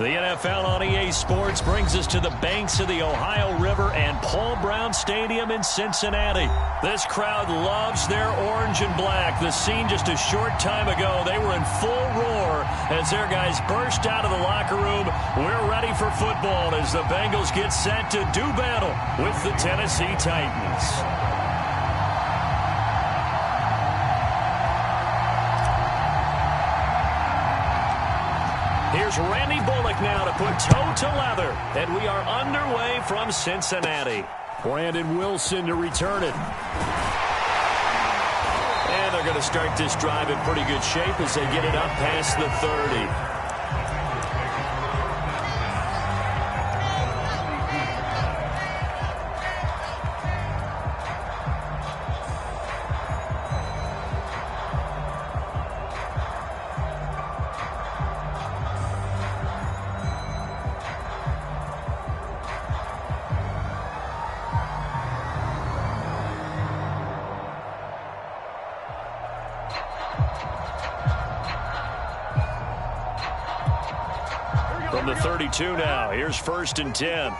The NFL on EA Sports brings us to the banks of the Ohio River and Paul Brown Stadium in Cincinnati. This crowd loves their orange and black. The scene just a short time ago, they were in full roar as their guys burst out of the locker room. We're ready for football as the Bengals get set to do battle with the Tennessee Titans. Here's Randy Bullock now to put toe to leather. And we are underway from Cincinnati. Brandon Wilson to return it. And they're going to start this drive in pretty good shape as they get it up past the 30. From the 32 now, here's 1st and 10.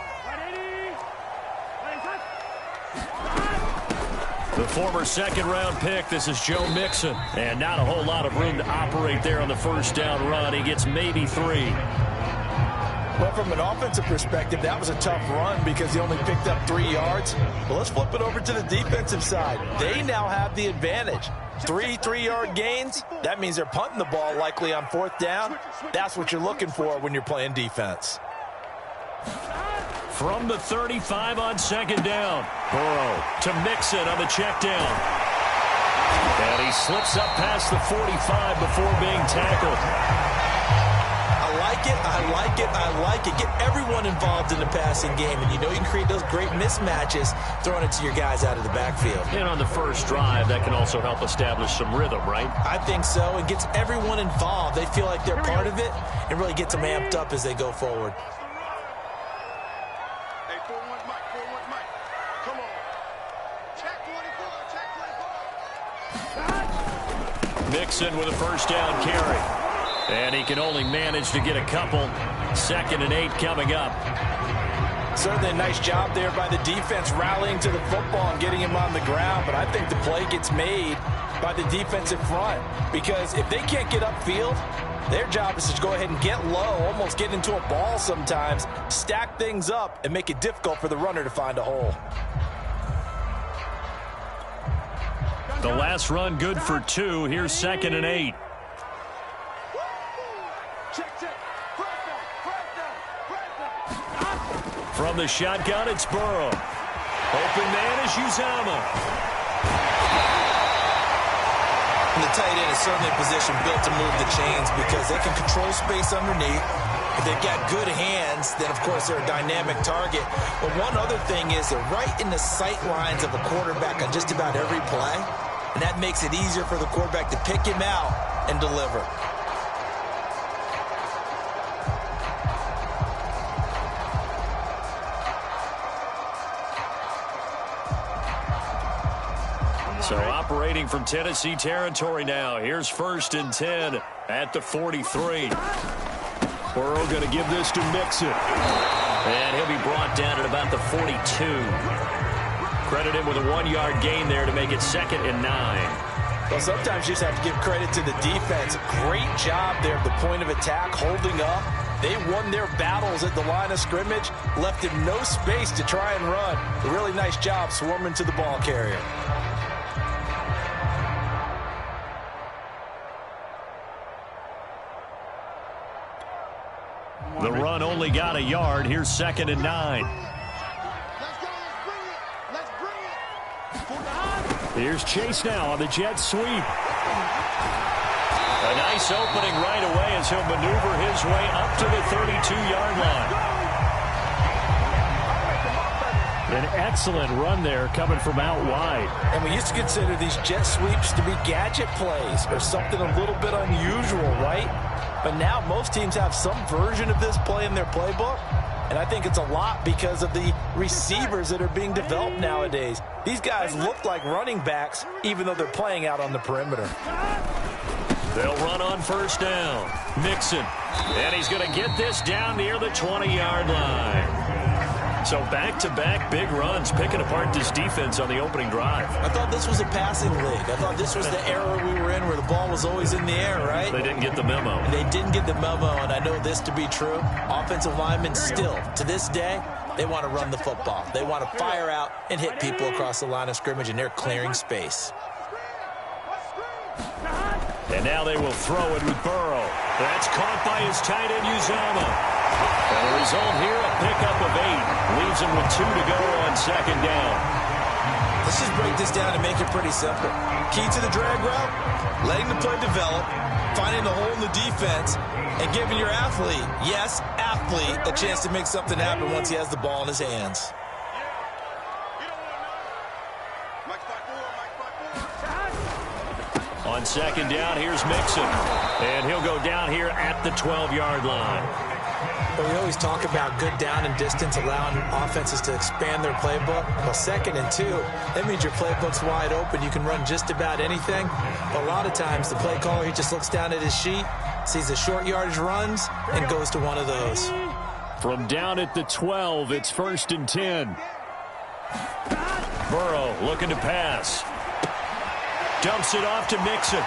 The former second-round pick, this is Joe Mixon. And not a whole lot of room to operate there on the first down run. He gets maybe 3. Well, from an offensive perspective, that was a tough run because he only picked up 3 yards. Well, let's flip it over to the defensive side. They now have the advantage. 3 3-yard gains, that means they're punting the ball likely on 4th down. That's what you're looking for when you're playing defense. From the 35 on 2nd down. Burrow to Mixon on the check down. And he slips up past the 45 before being tackled. I like it, I like it, I like it. Get everyone involved in the passing game, and you know you can create those great mismatches throwing it to your guys out of the backfield. And on the first drive, that can also help establish some rhythm, right? I think so. It gets everyone involved. They feel like they're part of it and really gets them amped up as they go forward. Hey, 4-1 Mike, 4-1 Mike. Come on. Check 24, check 24. Mixon with a first down carry. And he can only manage to get a couple. 2nd and 8 coming up. Certainly a nice job there by the defense rallying to the football and getting him on the ground. But I think the play gets made by the defensive front. Because if they can't get upfield, their job is to go ahead and get low, almost get into a ball sometimes, stack things up, and make it difficult for the runner to find a hole. The last run good for 2. Here's 2nd and 8. From the shotgun, it's Burrow. Open man is Uzama. And the tight end is certainly a position built to move the chains because they can control space underneath. If they've got good hands, then, of course, they're a dynamic target. But one other thing is they're right in the sight lines of a quarterback on just about every play. And that makes it easier for the quarterback to pick him out and deliver. So operating from Tennessee territory now. Here's 1st and 10 at the 43. Burrow going to give this to Mixon. And he'll be brought down at about the 42. Credit him with a 1-yard gain there to make it 2nd and 9. Well, sometimes you just have to give credit to the defense. Great job there at the point of attack, holding up. They won their battles at the line of scrimmage, left him no space to try and run. A really nice job swarming to the ball carrier. The run only got a yard. Here's 2nd and 9. Let's bring it. Here's Chase now on the jet sweep. A nice opening right away as he'll maneuver his way up to the 32-yard line. An excellent run there coming from out wide. And we used to consider these jet sweeps to be gadget plays or something a little bit unusual, right? But now most teams have some version of this play in their playbook. And I think it's a lot because of the receivers that are being developed nowadays. These guys look like running backs even though they're playing out on the perimeter. They'll run on first down. Mixon. And he's going to get this down near the 20-yard line. So back-to-back big runs, picking apart this defense on the opening drive. I thought this was a passing league. I thought this was the era we were in where the ball was always in the air, right? They didn't get the memo. They didn't get the memo, and I know this to be true. Offensive linemen still, to this day, they want to run the football. They want to fire out and hit people across the line of scrimmage, and they're clearing space. And now they will throw it with Burrow. That's caught by his tight end, Uzomah. And the result here, a pickup of 8. Leaves him with 2 to go on second down. Let's just break this down and make it pretty simple. Key to the drag route, letting the play develop, finding the hole in the defense, and giving your athlete, yes, athlete, a chance to make something happen once he has the ball in his hands. On second down, here's Mixon. And he'll go down here at the 12-yard line. But we always talk about good down and distance, allowing offenses to expand their playbook. Well, 2nd and 2, that means your playbook's wide open. You can run just about anything. But a lot of times, the play caller, he just looks down at his sheet, sees the short yardage runs, and goes to one of those. From down at the 12, it's 1st and 10. Burrow looking to pass. Dumps it off to Mixon.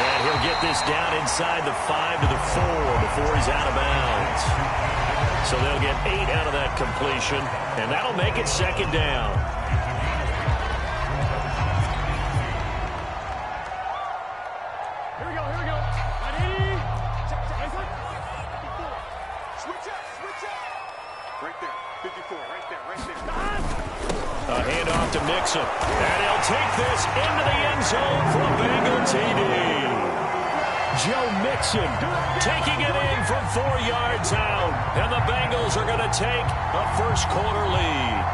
And he'll get this down inside the 5 to the 4 before he's out of bounds. So they'll get 8 out of that completion, and that'll make it 2nd down. Here we go. Ready? Switch up. Right there. 54, right there. A handoff to Mixon. And he'll take this into the end zone for a Bengal TD. Joe Mixon taking it in from 4 yards out. And the Bengals are going to take a first-quarter lead.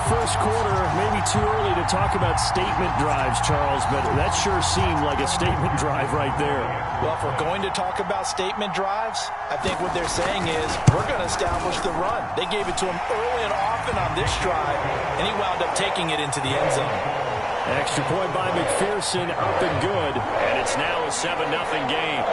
First quarter, maybe too early to talk about statement drives, Charles, but that sure seemed like a statement drive right there. Well, if we're going to talk about statement drives, I think what they're saying is we're going to establish the run. They gave it to him early and often on this drive, and he wound up taking it into the end zone. Extra point by McPherson, up and good. And it's now a 7-0 game.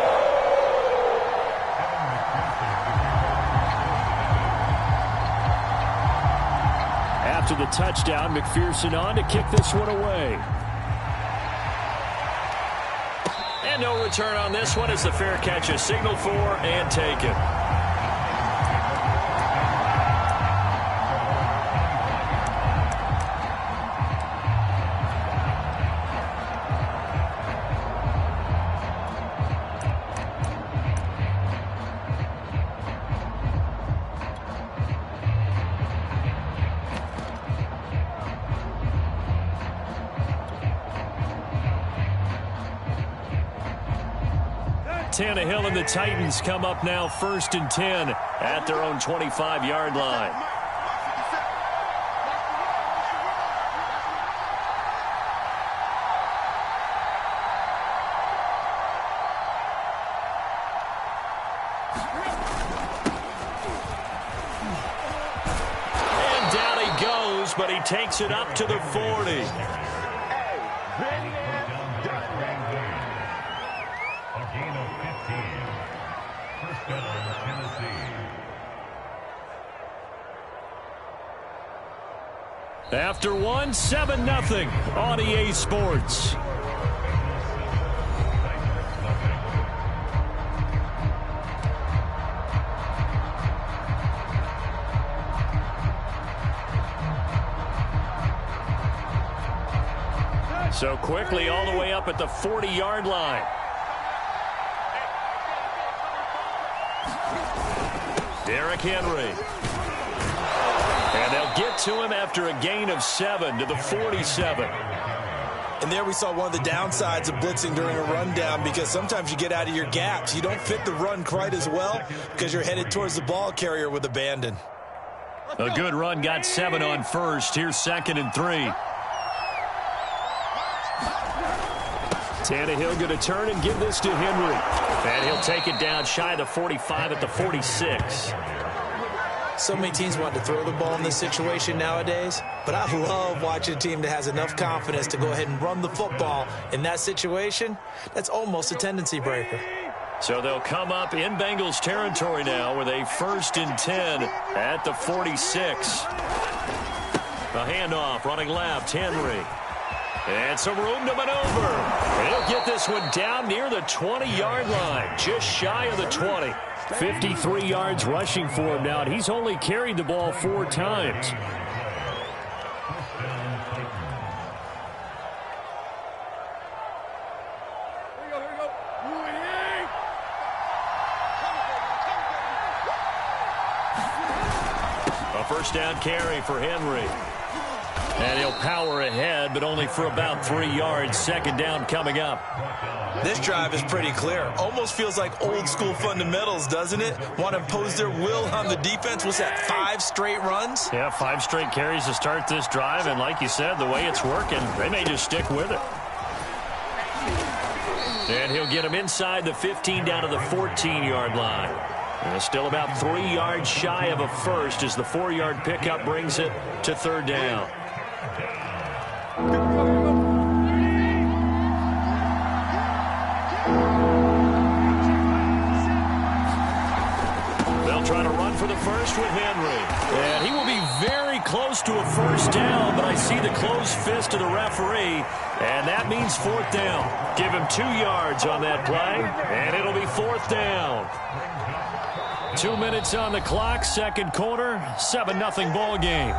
After the touchdown, McPherson on to kick this one away. And no return on this one as the fair catch is signaled for and taken. Tannehill and the Titans come up now 1st and 10 at their own 25-yard line. And down he goes, but he takes it up to the 40. After one, 7-0 on EA Sports. So quickly all the way up at the 40-yard line. Derrick Henry. And they'll get to him after a gain of 7 to the 47. And there we saw one of the downsides of blitzing during a rundown, because sometimes you get out of your gaps. You don't fit the run quite as well because you're headed towards the ball carrier with abandon. A good run got 7 on first. Here's 2nd and 3. Tannehill going to turn and give this to Henry. And he'll take it down shy of the 45 at the 46. So many teams want to throw the ball in this situation nowadays, but I love watching a team that has enough confidence to go ahead and run the football. In that situation, that's almost a tendency breaker. So they'll come up in Bengals territory now with a 1st and 10 at the 46. A handoff, running left, Henry. And some room to maneuver. And he'll get this one down near the 20-yard line, just shy of the 20. 53 yards rushing for him now, and he's only carried the ball 4 times. A first down carry for Henry. And he'll power ahead, but only for about 3 yards. 2nd down coming up. This drive is pretty clear. Almost feels like old school fundamentals, doesn't it? Want to impose their will on the defense. What's that, 5 straight runs? Yeah, 5 straight carries to start this drive. And like you said, the way it's working, they may just stick with it. And he'll get him inside the 15 down to the 14-yard line. And still about 3 yards shy of a first as the 4-yard pickup brings it to 3rd down. They'll try to run for the first with Henry. And he will be very close to a 1st down, but I see the closed fist of the referee, and that means 4th down. Give him 2 yards on that play, and it'll be 4th down. 2 minutes on the clock, 2nd quarter, 7-0 ball game.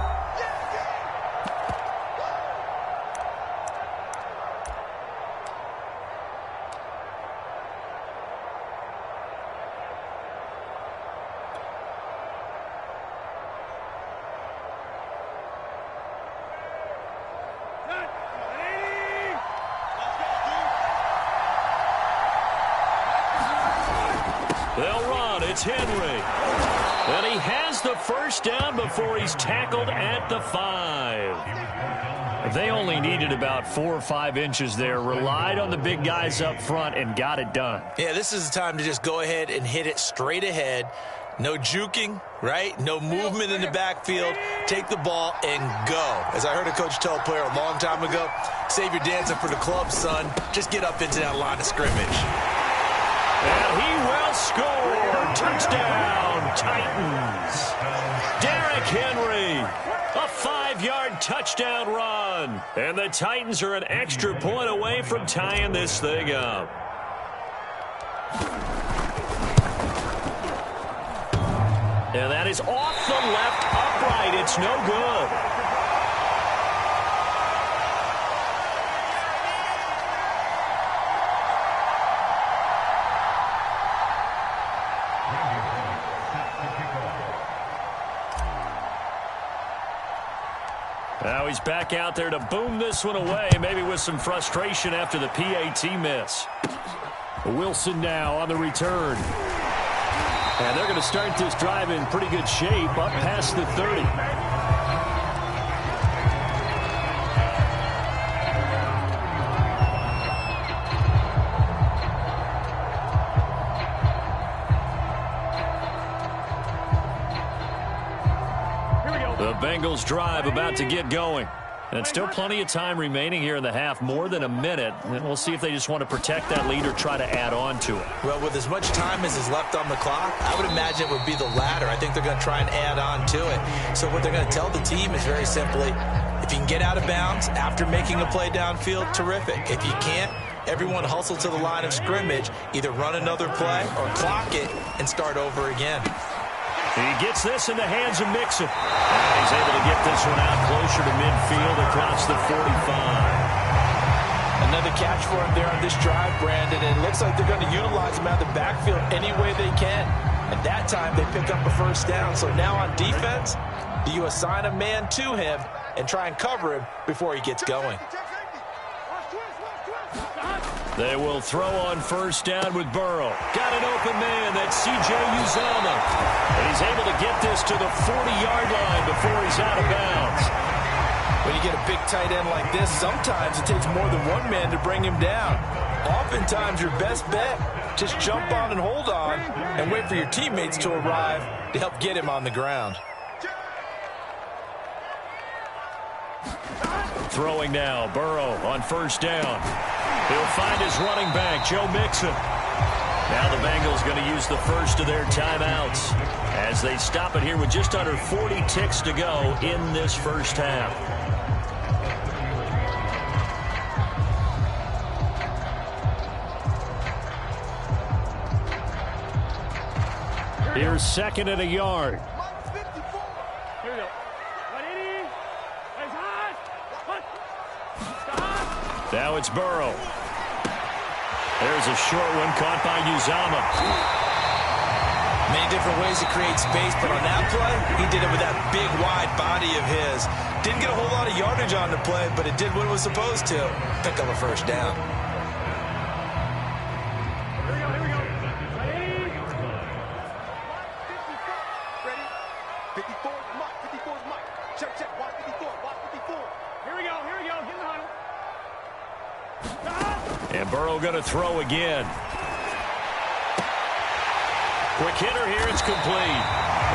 They'll run. It's Henry. And he has the 1st down before he's tackled at the 5. They only needed about 4 or 5 inches there. Relied on the big guys up front and got it done. Yeah, this is the time to just go ahead and hit it straight ahead. No juking, right? No movement in the backfield. Take the ball and go. As I heard a coach tell a player a long time ago, save your dancing for the club, son. Just get up into that line of scrimmage. And he will score. Touchdown, Titans. Derrick Henry, a 5-yard touchdown run. And the Titans are an extra point away from tying this thing up. And that is off the left upright. It's no good. Now he's back out there to boom this one away, maybe with some frustration after the PAT miss. Wilson now on the return. And they're going to start this drive in pretty good shape, up past the 30. The Bengals drive about to get going. And still plenty of time remaining here in the half, more than a minute. And we'll see if they just want to protect that lead or try to add on to it. Well, with as much time as is left on the clock, I would imagine it would be the latter. I think they're going to try and add on to it. So what they're going to tell the team is very simply, if you can get out of bounds after making a play downfield, terrific. If you can't, everyone hustle to the line of scrimmage, either run another play or clock it and start over again. He gets this in the hands of Mixon. And he's able to get this one out closer to midfield across the 45. Another catch for him there on this drive, Brandon. And it looks like they're going to utilize him out of the backfield any way they can. And that time they pick up a 1st down. So now on defense, do you assign a man to him and try and cover him before he gets going? They will throw on 1st down with Burrow. Got an open man. That's C.J. Uzomah. And he's able to get this to the 40-yard line before he's out of bounds. When you get a big tight end like this, sometimes it takes more than one man to bring him down. Oftentimes, your best bet Just jump on and hold on and wait for your teammates to arrive to help get him on the ground. Throwing now, Burrow on first down. He'll find his running back, Joe Mixon. Now the Bengals going to use the first of their timeouts as they stop it here with just under 40 ticks to go in this first half. Here's second and a yard. Here we go. Now it's Burrow. There's a short one caught by Uzama. Many different ways to create space, but on that play, he did it with that big, wide body of his. Didn't get a whole lot of yardage on the play, but it did what it was supposed to. Pick up a first down. Here we go. Ready? 54 is Mike. 54 is Mike. Check. Watch 54. Watch 54. Here we go. Get in the huddle. And Burrow going to throw again. Quick hitter here. It's complete.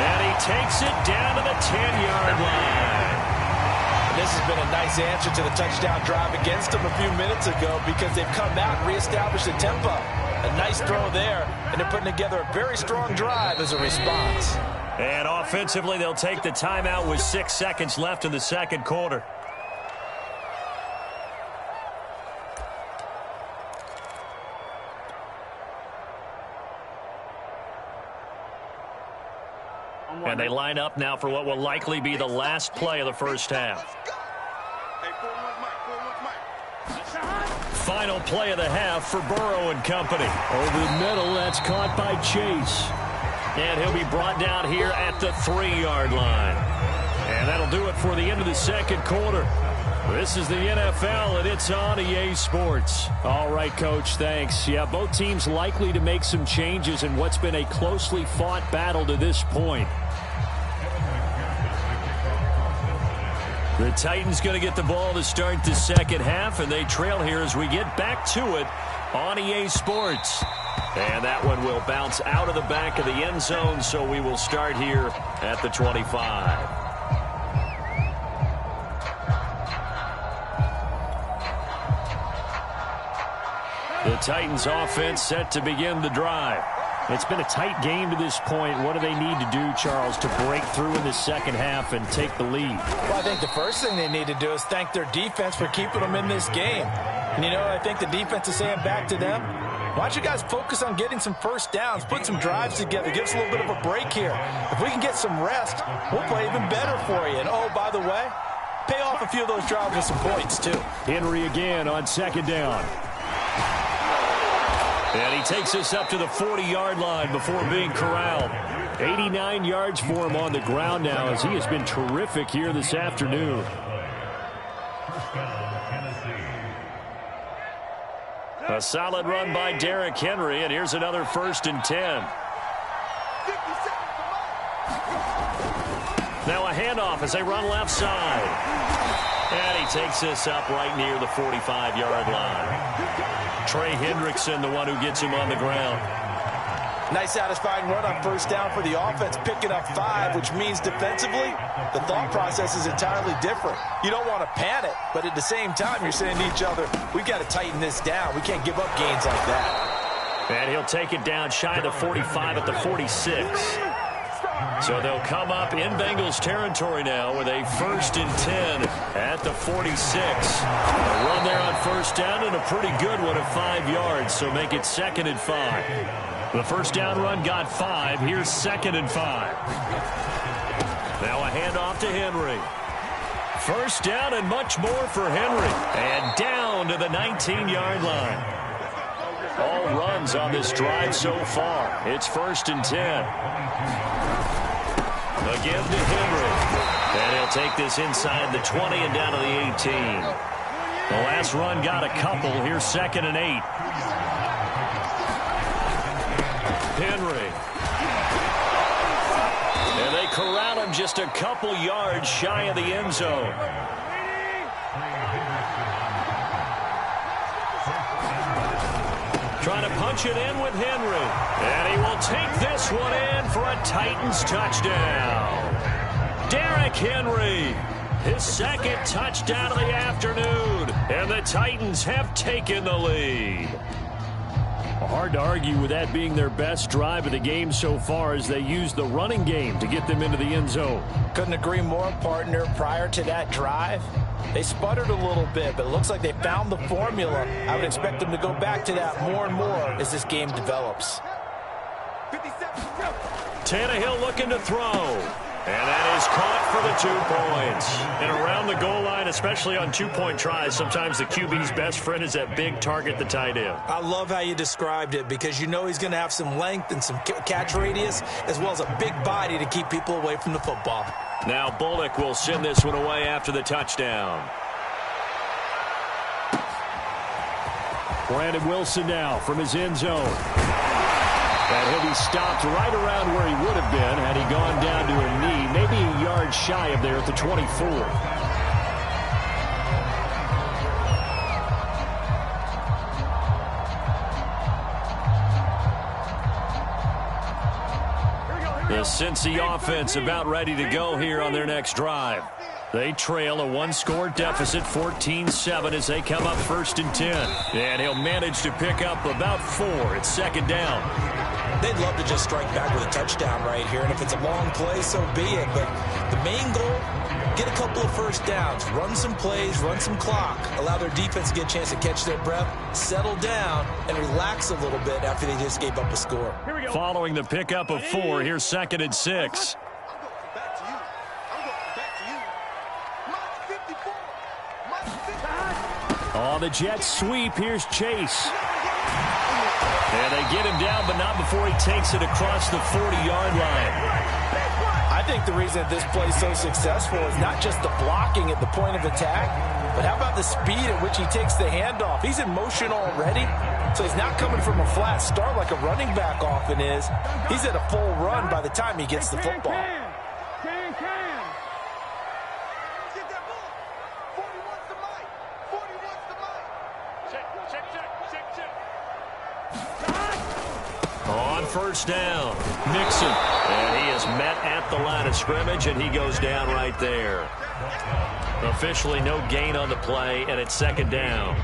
And he takes it down to the 10-yard line. This has been a nice answer to the touchdown drive against them a few minutes ago because they've come out and reestablished the tempo. A nice throw there, and they're putting together a very strong drive as a response. And offensively, they'll take the timeout with 6 seconds left in the second quarter. And they line up now for what will likely be the last play of the first half. Hey, 4-1 Mike. Final play of the half for Burrow and company. Over the middle, that's caught by Chase. And he'll be brought down here at the 3-yard line. And that'll do it for the end of the second quarter. This is the NFL, and it's on EA Sports. All right, Coach, thanks. Yeah, both teams likely to make some changes in what's been a closely fought battle to this point. The Titans going to get the ball to start the second half, and they trail here as we get back to it on EA Sports. And that one will bounce out of the back of the end zone, so we will start here at the 25. The Titans offense set to begin the drive. It's been a tight game to this point. What do they need to do, Charles, to break through in the second half and take the lead? Well, I think the first thing they need to do is thank their defense for keeping them in this game. And, you know, I think the defense is saying back to them, why don't you guys focus on getting some first downs, put some drives together, give us a little bit of a break here. If we can get some rest, we'll play even better for you. And, oh, by the way, pay off a few of those drives with some points, too. Henry again on second down. And he takes us up to the 40-yard line before being corralled. 89 yards for him on the ground now as he has been terrific here this afternoon. A solid run by Derrick Henry, and here's another 1st and 10. Now a handoff as they run left side. And he takes this up right near the 45-yard line. Trey Hendrickson, the one who gets him on the ground. Nice satisfying run on first down for the offense, picking up 5, which means defensively, the thought process is entirely different. You don't want to panic, but at the same time, you're saying to each other, we've got to tighten this down. We can't give up gains like that. And he'll take it down shy of the 45 at the 46. So they'll come up in Bengals territory now with a 1st and 10 at the 46. A run there on first down and a pretty good one of 5 yards, so make it 2nd and 5. The first down run got 5. Here's 2nd and 5. Now a handoff to Henry. First down and much more for Henry. And down to the 19-yard line. All runs on this drive so far. It's 1st and 10. Again to Henry. And he'll take this inside the 20 and down to the 18. The last run got a couple. Here's 2nd and 8. Henry. And they corral him just a couple yards shy of the end zone. Trying to punch it in with Henry. And he will take this one in for a Titans touchdown. Derrick Henry, his second touchdown of the afternoon. And the Titans have taken the lead. Hard to argue with that being their best drive of the game so far as they used the running game to get them into the end zone. Couldn't agree more, partner. Prior to that drive, they sputtered a little bit, but it looks like they found the formula. I would expect them to go back to that more and more as this game develops. Tannehill looking to throw. And that is caught for the 2 points. And around the goal line, especially on two-point tries, sometimes the QB's best friend is that big target, the tight end. I love how you described it because you know he's going to have some length and some catch radius as well as a big body to keep people away from the football. Now Bullock will send this one away after the touchdown. Brandon Wilson now from his end zone. And he'll be stopped right around where he would have been had he gone down to a knee, maybe a yard shy of there at the 24. The Cincy offense about ready to go here on their next drive. They trail a one-score deficit, 14-7, as they come up 1st and 10. And he'll manage to pick up about 4. It's 2nd down. They'd love to just strike back with a touchdown right here, and if it's a long play, so be it. But the main goal, get a couple of first downs, run some plays, run some clock, allow their defense to get a chance to catch their breath, settle down, and relax a little bit after they just gave up a score. Following the pickup of 4, here's 2nd and 6. On the jet sweep, here's Chase. And they get him down, but not before he takes it across the 40-yard line. I think the reason that this play is so successful is not just the blocking at the point of attack, but how about the speed at which he takes the handoff? He's in motion already, so he's not coming from a flat start like a running back often is. He's at a full run by the time he gets the football. On 1st down, Mixon. And he is met at the line of scrimmage, and he goes down right there. Officially no gain on the play, and it's 2nd down.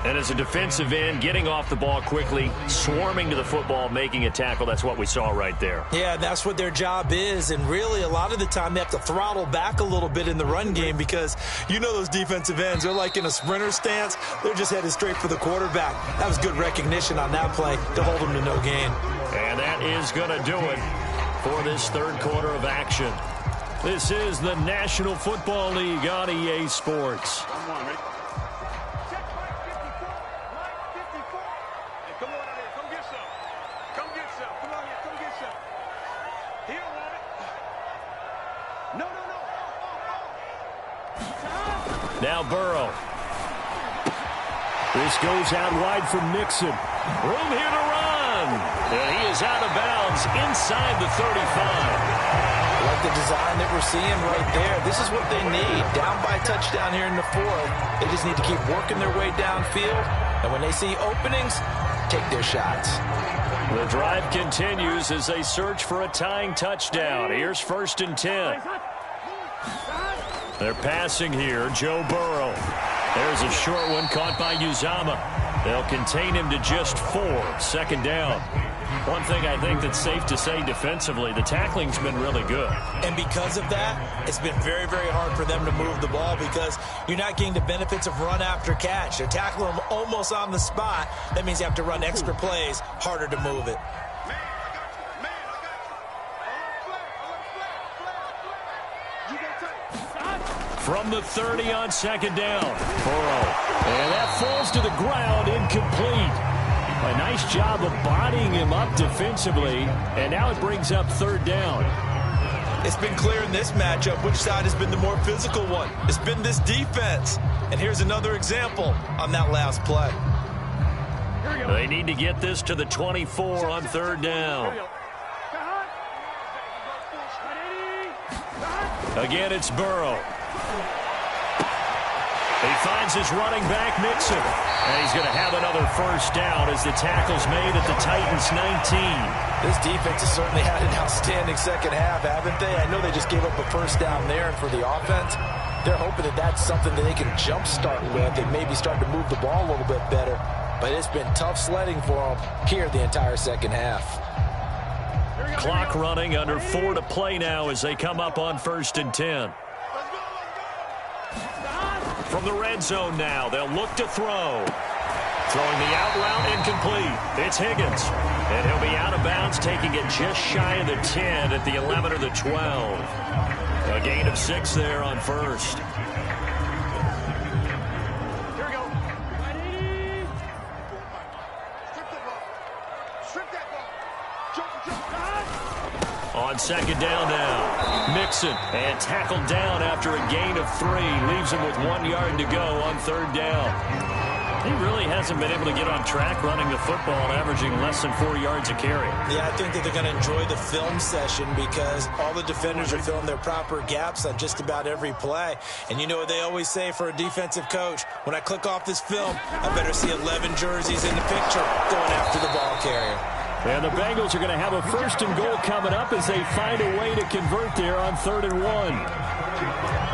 And as a defensive end, getting off the ball quickly, swarming to the football, making a tackle, that's what we saw right there. Yeah, that's what their job is, and really a lot of the time they have to throttle back a little bit in the run game because you know those defensive ends, they're like in a sprinter stance. They're just headed straight for the quarterback. That was good recognition on that play to hold them to no gain. And that is going to do it for this 3rd quarter of action. This is the National Football League on EA Sports. Now Burrow. This goes out wide from Mixon. Room here to run. And he is out of bounds inside the 35. Like the design that we're seeing right there. This is what they need. Down by a touchdown here in the 4th. They just need to keep working their way downfield. And when they see openings, take their shots. The drive continues as they search for a tying touchdown. Here's 1st and 10. They're passing here, Joe Burrow. There's a short one caught by Uzama. They'll contain him to just 4, 2nd down. One thing I think that's safe to say defensively, the tackling's been really good. And because of that, it's been very, very hard for them to move the ball because you're not getting the benefits of run after catch. They're tackling them almost on the spot. That means you have to run extra plays, harder to move it. From the 30 on 2nd down, Burrow. And that falls to the ground, incomplete. A nice job of bodying him up defensively, and now it brings up 3rd down. It's been clear in this matchup which side has been the more physical one. It's been this defense. And here's another example on that last play. They need to get this to the 24 on 3rd down. Again, it's Burrow. He finds his running back, Mixon. And he's going to have another first down as the tackle's made at the Titans' 19. This defense has certainly had an outstanding second half, haven't they? I know they just gave up a first down there, and for the offense, they're hoping that that's something that they can jumpstart with and maybe start to move the ball a little bit better. But it's been tough sledding for them here the entire second half. Clock running, under 4 to play now as they come up on 1st and 10. From the red zone now, they'll look to throw. Throwing the out route incomplete. It's Higgins. And he'll be out of bounds, taking it just shy of the 10 at the 11 or the 12. A gain of 6 there on first. Here we go. Ready? Strip that ball. Strip that ball. On second down now, Mixon, and tackled down after a gain of 3. Leaves him with 1 yard to go on 3rd down. He really hasn't been able to get on track running the football, averaging less than 4 yards a carry. Yeah, I think that they're going to enjoy the film session because all the defenders are filling their proper gaps on just about every play. And you know what they always say for a defensive coach? When I click off this film, I better see 11 jerseys in the picture going after the ball carrier. And the Bengals are going to have a 1st and goal coming up as they find a way to convert there on 3rd and 1.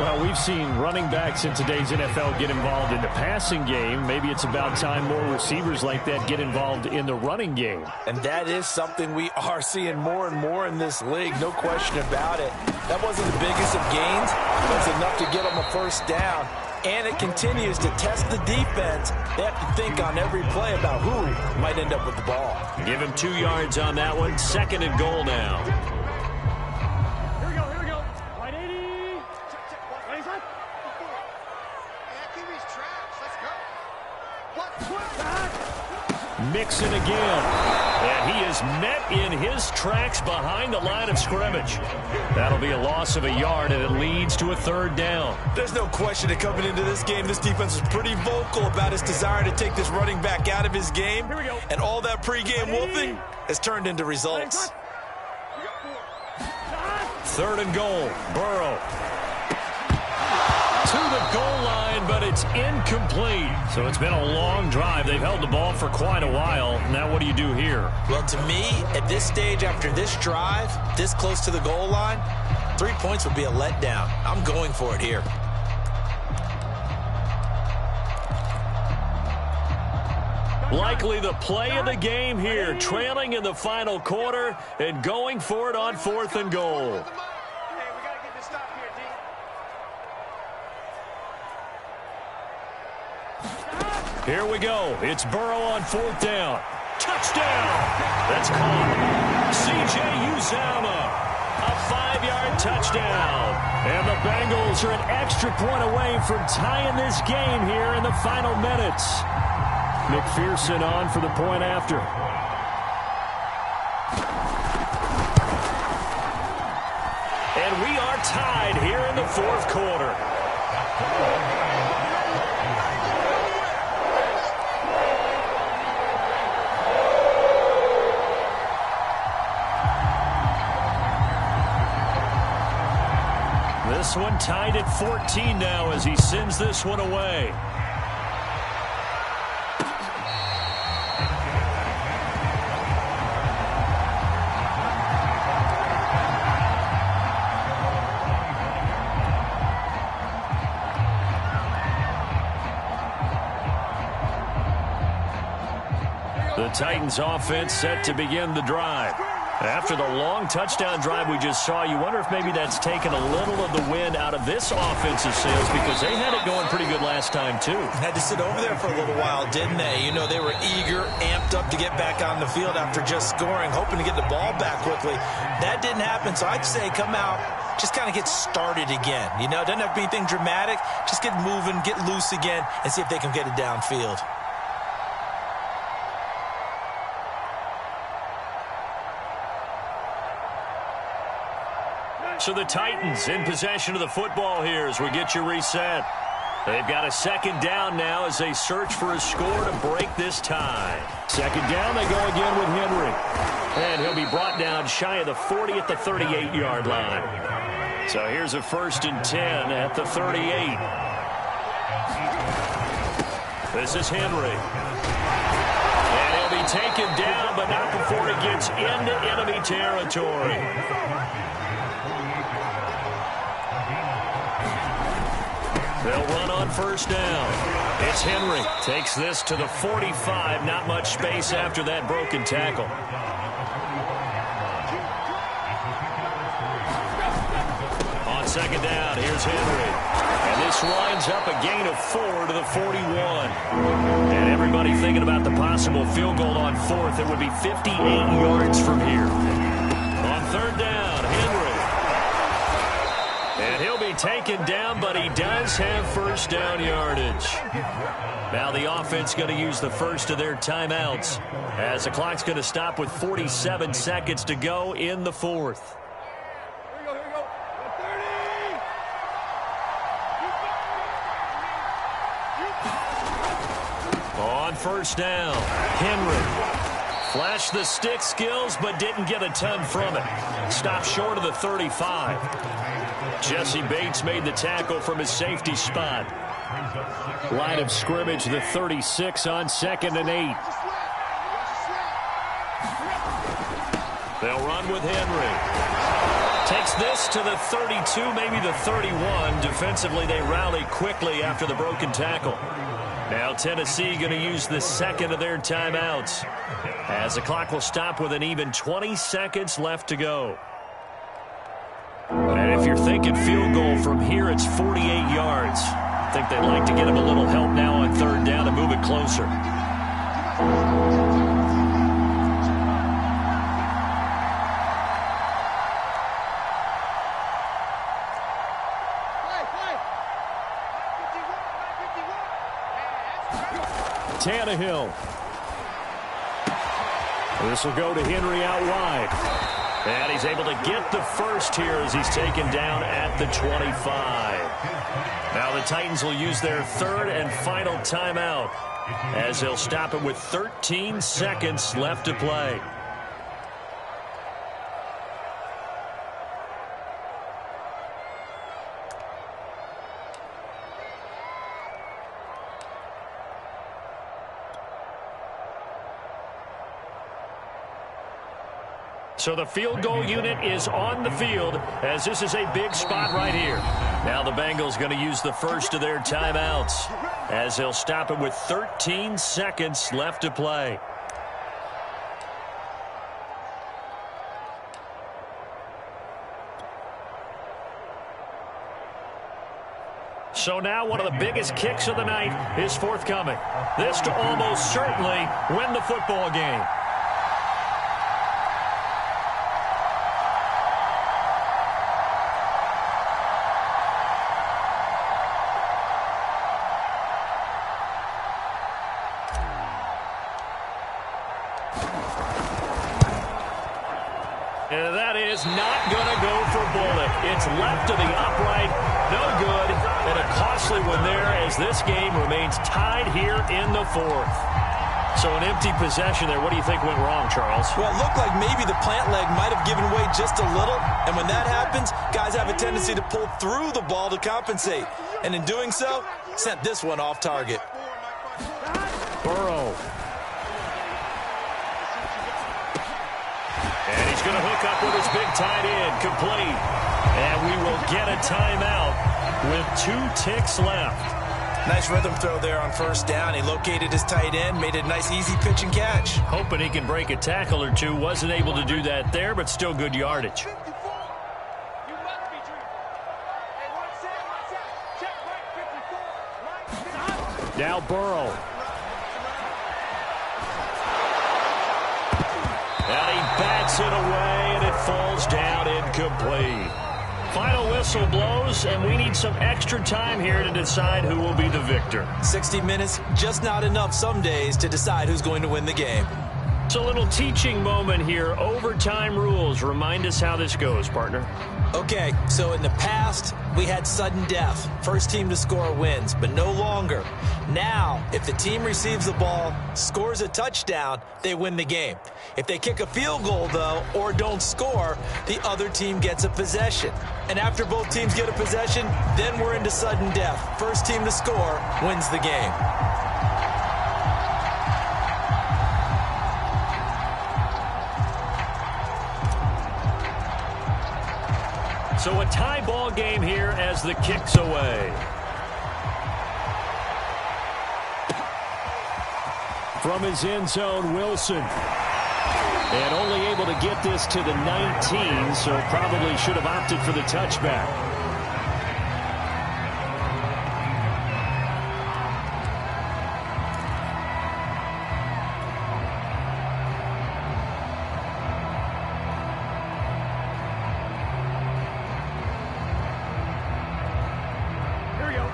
Well, we've seen running backs in today's NFL get involved in the passing game. Maybe it's about time more receivers like that get involved in the running game. And that is something we are seeing more and more in this league, no question about it. That wasn't the biggest of gains, but it's enough to get them a first down. And it continues to test the defense. They have to think on every play about who might end up with the ball. Give him 2 yards on that one. 2nd and goal now. Here we go, here we go. Right 80. Check. Right inside. That TV's trash. Let's go. Mixon again. And he is met in his tracks behind the line of scrimmage. That'll be a loss of a yard, and it leads to a 3rd down. There's no question that coming into this game, this defense was pretty vocal about its desire to take this running back out of his game. Here we go. And all that pregame wolfing has turned into results. We got 4. 3rd and goal. Burrow. To the goal line, but it's incomplete. So it's been a long drive. They've held the ball for quite a while. Now what do you do here? Well, to me, at this stage, after this drive, this close to the goal line, 3 points would be a letdown. I'm going for it here. Likely the play of the game here, trailing in the final quarter and going for it on 4th and goal. Hey, we got to get this stop here, D. Here we go. It's Burrow on 4th down. Touchdown! That's called C.J. Uzomah. A 5-yard touchdown. And the Bengals are an extra point away from tying this game here in the final minutes. McPherson on for the point after. And we are tied here in the 4th quarter. This one tied at 14 now as he sends this one away. The Titans offense set to begin the drive. After the long touchdown drive we just saw, you wonder if maybe that's taken a little of the wind out of this offensive sails because they had it going pretty good last time too. Had to sit over there for a little while, didn't they? You know, they were eager, amped up to get back on the field after just scoring, hoping to get the ball back quickly. That didn't happen, so I'd say come out, just kind of get started again. You know, it doesn't have to be anything dramatic. Just get moving, get loose again, and see if they can get it downfield. So the Titans in possession of the football here as we get you reset. They've got a 2nd down now as they search for a score to break this tie. 2nd down, they go again with Henry. And he'll be brought down shy of the 40 at the 38-yard line. So here's a 1st and 10 at the 38. This is Henry. And he'll be taken down, but not before he gets into enemy territory. They'll run on first down. It's Henry. Takes this to the 45. Not much space after that broken tackle. On second down, here's Henry. And this winds up a gain of 4 to the 41. And everybody thinking about the possible field goal on fourth. It would be 58 yards from here. On third down, Henry. And he'll be taken down, but he does have first down yardage. Now the offense going to use the first of their timeouts as the clock's going to stop with 47 seconds to go in the fourth. Here we go. 30. On first down, Henry. Flashed the stick skills, but didn't get a ton from it. Stopped short of the 35. Jesse Bates made the tackle from his safety spot. Line of scrimmage, the 36 on 2nd and 8. They'll run with Henry. Takes this to the 32, maybe the 31. Defensively, they rally quickly after the broken tackle. Now Tennessee going to use the second of their timeouts as the clock will stop with an even 20 seconds left to go. And if you're thinking field goal from here, it's 48 yards. I think they'd like to get him a little help now on third down and move it closer. Tannehill. This will go to Henry out wide. And he's able to get the first here as he's taken down at the 25. Now the Titans will use their third and final timeout as they'll stop it with 13 seconds left to play. So the field goal unit is on the field as this is a big spot right here. Now the Bengals going to use the first of their timeouts as they'll stop it with 13 seconds left to play. So now one of the biggest kicks of the night is forthcoming. This to almost certainly win the football game. And that is not going to go for Bullock. It's left to the upright. No good. And a costly one there as this game remains tied here in the fourth. So an empty possession there. What do you think went wrong, Charles? Well, it looked like maybe the plant leg might have given way just a little. And when that happens, guys have a tendency to pull through the ball to compensate. And in doing so, sent this one off target. Burrow. And he's going to hook up with his big tight end, complete. And we will get a timeout with 2 ticks left. Nice rhythm throw there on first down. He located his tight end, made it a nice easy pitch and catch. Hoping he can break a tackle or two. Wasn't able to do that there, but still good yardage. Now Burrow. And he bats it away, and it falls down incomplete. Final whistle blows, and we need some extra time here to decide who will be the victor. 60 minutes, just not enough some days to decide who's going to win the game. a little teaching moment here. Overtime rules. Remind us how this goes, partner. Okay, so in the past, we had sudden death. First team to score wins, but no longer. Now, if the team receives the ball, scores a touchdown, they win the game. If they kick a field goal, though, or don't score, the other team gets a possession. And after both teams get a possession, then we're into sudden death. First team to score wins the game. So a tie ball game here as the kick's away. From his end zone, Wilson. And only able to get this to the 19, so probably should have opted for the touchback.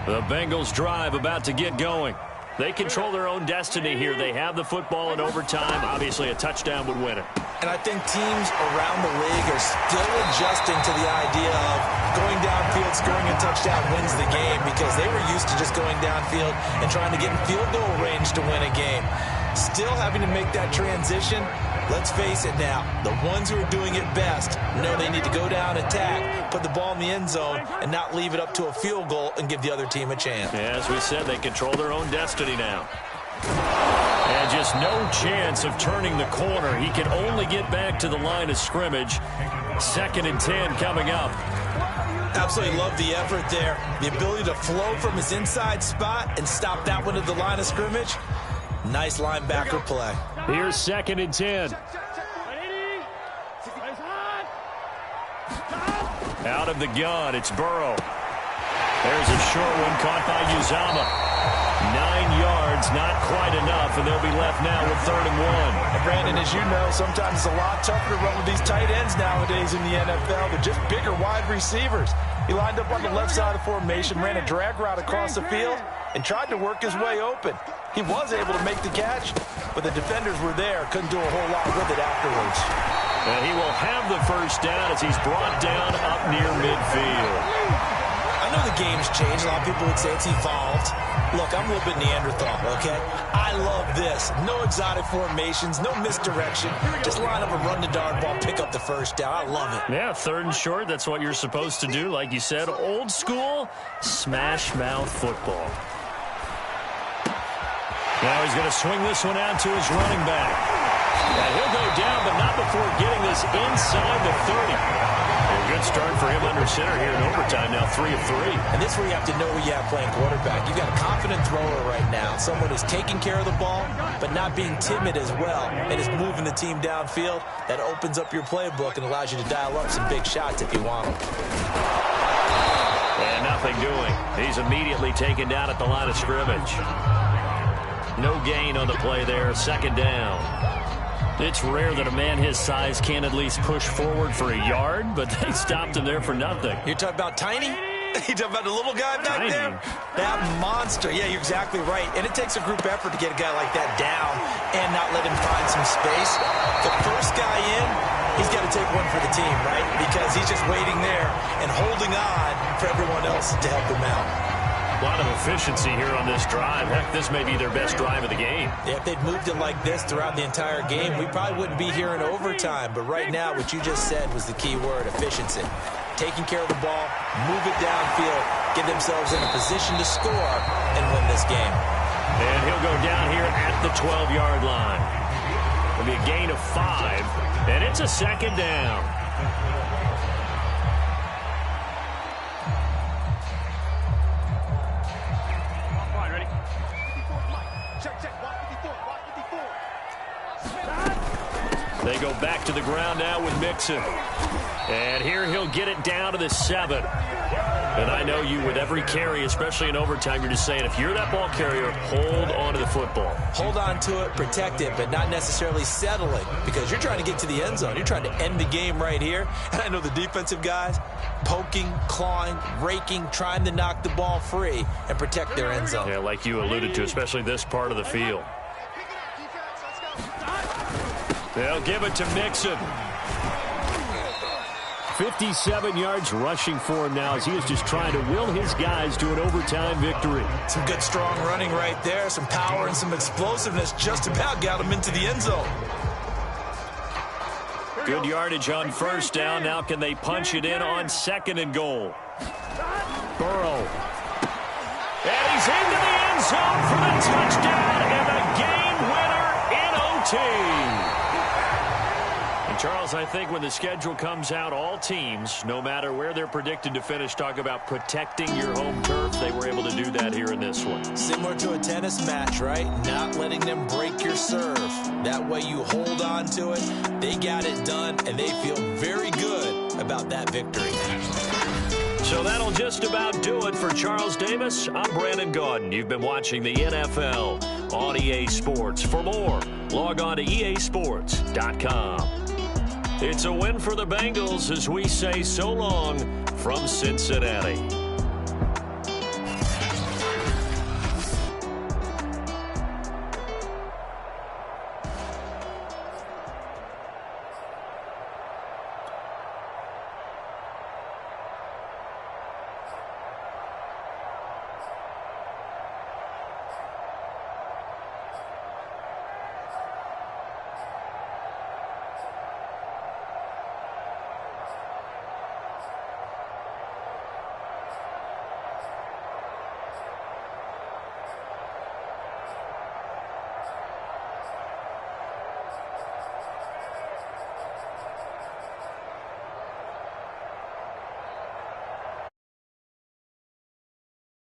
The Bengals drive about to get going. They control their own destiny here. They have the football in overtime. Obviously, a touchdown would win it. And I think teams around the league are still adjusting to the idea of going downfield, scoring a touchdown wins the game, because they were used to just going downfield and trying to get in field goal range to win a game. Still having to make that transition. Let's face it now, the ones who are doing it best know they need to go down, attack, put the ball in the end zone, and not leave it up to a field goal and give the other team a chance. Yeah, as we said, they control their own destiny now. And just no chance of turning the corner. He can only get back to the line of scrimmage. 2nd and 10 coming up. Absolutely love the effort there. The ability to flow from his inside spot and stop that one at the line of scrimmage. Nice linebacker play. Here's 2nd and 10. Out of the gun, it's Burrow. There's a short one caught by Uzama. 9 yards, not quite enough, and they'll be left now with 3rd and 1. And Brandon, as you know, sometimes it's a lot tougher to run with these tight ends nowadays in the NFL. They're just bigger wide receivers. He lined up on the left side of formation, ran a drag route across the field, and tried to work his way open. He was able to make the catch, but the defenders were there. Couldn't do a whole lot with it afterwards. And he will have the first down as he's brought down up near midfield. I know the game's changed. A lot of people would say it's evolved. Look, I'm a little bit Neanderthal, okay? I love this. No exotic formations, no misdirection. Just line up and run the darn ball, pick up the first down. I love it. Yeah, 3rd and short, that's what you're supposed to do. Like you said, old school, smash mouth football. Now he's going to swing this one out to his running back. And he'll go down, but not before getting this inside the 30. A good start for him under center here in overtime, now 3 of 3. And this is where you have to know who you have playing quarterback. You've got a confident thrower right now, someone who's taking care of the ball, but not being timid as well, and is moving the team downfield. That opens up your playbook and allows you to dial up some big shots if you want them. And nothing doing. He's immediately taken down at the line of scrimmage. No gain on the play there, 2nd down. It's rare that a man his size can at least push forward for a yard, but they stopped him there for nothing. You're talking about Tiny? You talking about the little guy back there? That monster. Yeah, you're exactly right. And it takes a group effort to get a guy like that down and not let him find some space. The first guy in, he's got to take one for the team, right? Because he's just waiting there and holding on for everyone else to help him out. A lot of efficiency here on this drive. Heck, this may be their best drive of the game. Yeah, if they'd moved it like this throughout the entire game, we probably wouldn't be here in overtime. But right now, what you just said was the key word, efficiency. Taking care of the ball, move it downfield, get themselves in a position to score, and win this game. And he'll go down here at the 12-yard line. It'll be a gain of 5, and it's a 2nd down. They go back to the ground now with Mixon. And here he'll get it down to the 7. And I know you, with every carry, especially in overtime, you're just saying, if you're that ball carrier, hold on to the football. Hold on to it, protect it, but not necessarily settling, because you're trying to get to the end zone. You're trying to end the game right here. And I know the defensive guys, poking, clawing, raking, trying to knock the ball free and protect their end zone. Yeah, like you alluded to, especially this part of the field. They'll give it to Mixon. 57 yards rushing for him now as he is just trying to will his guys to an overtime victory. Some good strong running right there. Some power and some explosiveness just about got him into the end zone. Good yardage on first down. Now can they punch it in on 2nd and goal? Burrow. And he's into the end zone for the touchdown and the game winner in OT. And Charles, I think when the schedule comes out, all teams, no matter where they're predicted to finish, talk about protecting your home turf. They were able to do that here in this one. Similar to a tennis match, right? Not letting them break your serve. That way you hold on to it. They got it done, and they feel very good about that victory. So that'll just about do it for Charles Davis. I'm Brandon Gaudin. You've been watching the NFL on EA Sports. For more, log on to easports.com. It's a win for the Bengals as we say so long from Cincinnati.